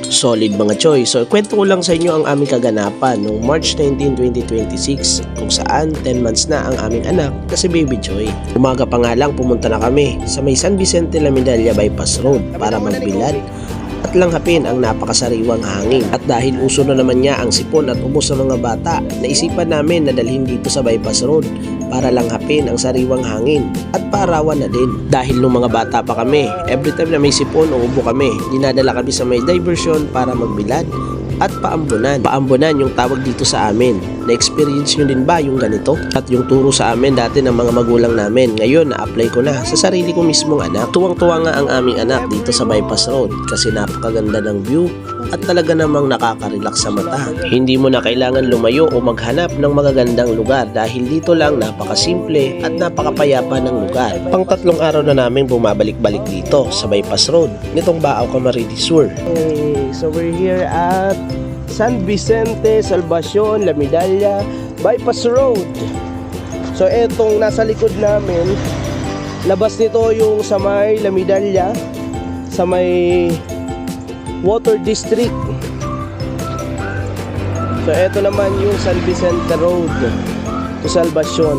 Solid mga choy. So kwento ko lang sa inyo ang aming kaganapan noong March 19, 2026 kung saan 10 months na ang aming anak na si Baby Joy. Umaga pa nga lang pumunta na kami sa may San Vicente La Medalla Bypass Road para magbilad at langhapin ang napakasariwang hangin. At dahil uso na naman niya ang sipon at ubos ng mga bata, naisipan namin na dalhin dito sa Bypass Road para langhapin ang sariwang hangin at paarawan na din. Dahil nung mga bata pa kami, every time na may sipon o ubo kami, dinadala kami sa may diversion para magbilad at paambunan. Paambunan yung tawag dito sa amin. Na-experience nyo din ba yung ganito? At yung turo sa amin dati ng mga magulang namin, ngayon na-apply ko na sa sarili ko mismong anak. Tuwang-tuwa nga ang aming anak dito sa Bypass Road kasi napakaganda ng view at talaga namang nakaka-relax sa mata. Hindi mo na kailangan lumayo o maghanap ng magagandang lugar dahil dito lang napakasimple at napakapayapa ng lugar. Pang-3 araw na namin bumabalik-balik dito sa Bypass Road nitong Baaw Camarines Sur. Okay, so we're here at San Vicente, Salvacion, La Medalla, Bypass Road. So etong nasa likod namin, labas nito yung sa may La Medalla, sa may Water District. So eto naman yung San Vicente Road to Salvacion.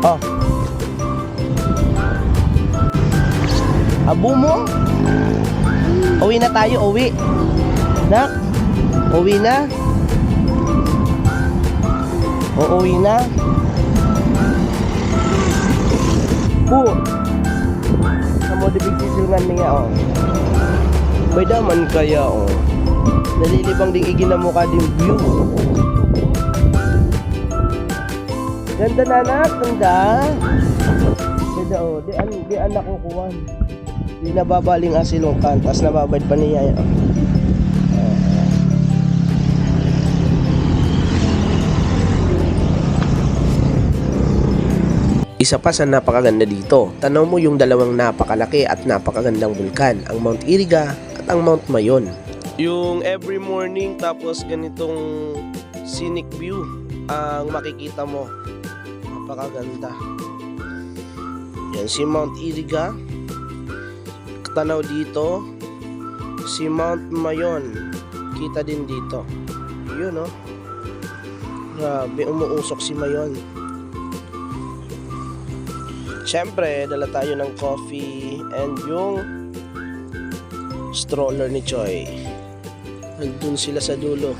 Oh. Abo mo? Uwi na tayo, uwi. Nak, uwi na. Uuwi na. Bu. Kamu dibigsisungan niya, oh. May daman kaya, oh. Nalilibang ding igin na mukha din view. Ganda na anak, ganda. Ganda, oh. Di anak ko kuwan. Di nababaling asilong kan, tas nababad pa niya, oh. Isa pa sa napakaganda dito, tanaw mo yung dalawang napakalaki at napakagandang bulkan, ang Mount Iriga at ang Mount Mayon. Yung every morning tapos ganitong scenic view ang makikita mo. Napakaganda. Yan si Mount Iriga. Tanaw dito si Mount Mayon. Kita din dito. Yun, oh. Grabe, umuusok si Mayon. Siyempre, dala tayo ng coffee and yung stroller ni Choy. Nandun sila sa dulo.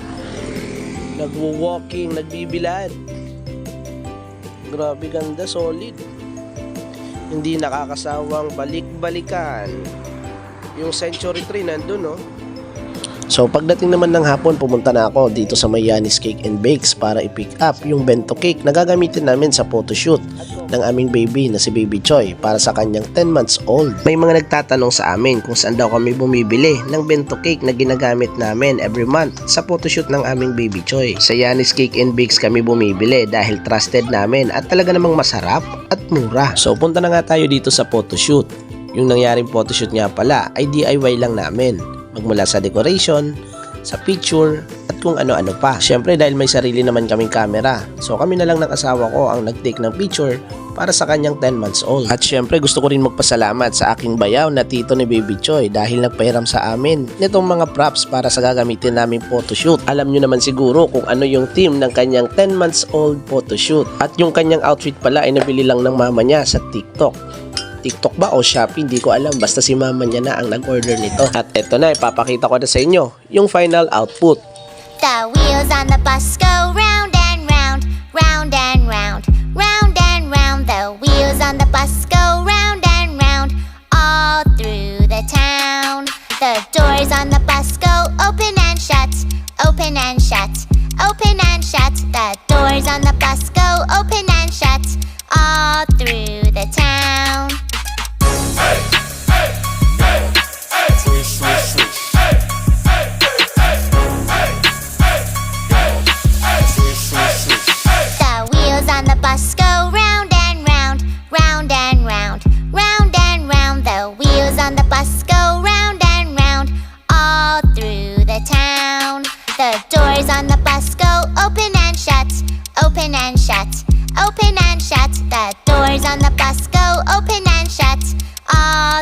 Nagwo-walking, nagbibilad. Grabe ganda, solid. Hindi nakakasawang balik-balikan. Yung Century Tree nandun, no? So pagdating naman ng hapon, pumunta na ako dito sa Mayanis Cake and Bakes para i-pick up yung bento cake na gagamitin namin sa photoshoot ng aming baby na si Baby Choy para sa kanyang 10 months old. May mga nagtatanong sa amin kung saan daw kami bumibili ng bento cake na ginagamit namin every month sa photoshoot ng aming Baby Choy. Sa Yanis Cake and Bakes kami bumibili dahil trusted namin at talaga namang masarap at mura. So punta na nga tayo dito sa photoshoot. Yung nangyaring photoshoot nga pala ay DIY lang namin. Magmula sa decoration, sa picture, at kung ano-ano pa. Siyempre dahil may sarili naman kaming camera. So kami na lang ng asawa ko ang nag-take ng picture para sa kanyang 10 months old. At siyempre gusto ko rin magpasalamat sa aking bayaw na tito ni Baby Choy dahil nagpahiram sa amin nitong mga props para sa gagamitin naming photoshoot. Alam nyo naman siguro kung ano yung theme ng kanyang 10 months old photoshoot. At yung kanyang outfit pala ay nabili lang ng mama niya sa TikTok ba o Shopee, hindi ko alam, basta si mama niya na ang nag-order nito. At eto na, ipapakita ko na sa inyo yung final output. The wheels on the bus go round and round, round and round, round and round. The wheels on the bus go round and round, all through the town. The doors on the bus go open and shut, open and shut, open and shut. The doors on the bus go open and shut, all through the town. Swish, swish, swish. Swish, swish, swish. The wheels on the bus go round and round, round and round, round and round. The wheels on the bus go round and round, all through the town. The doors on the bus go open and shut, open and shut. Open and shut. The doors on the bus go open and shut all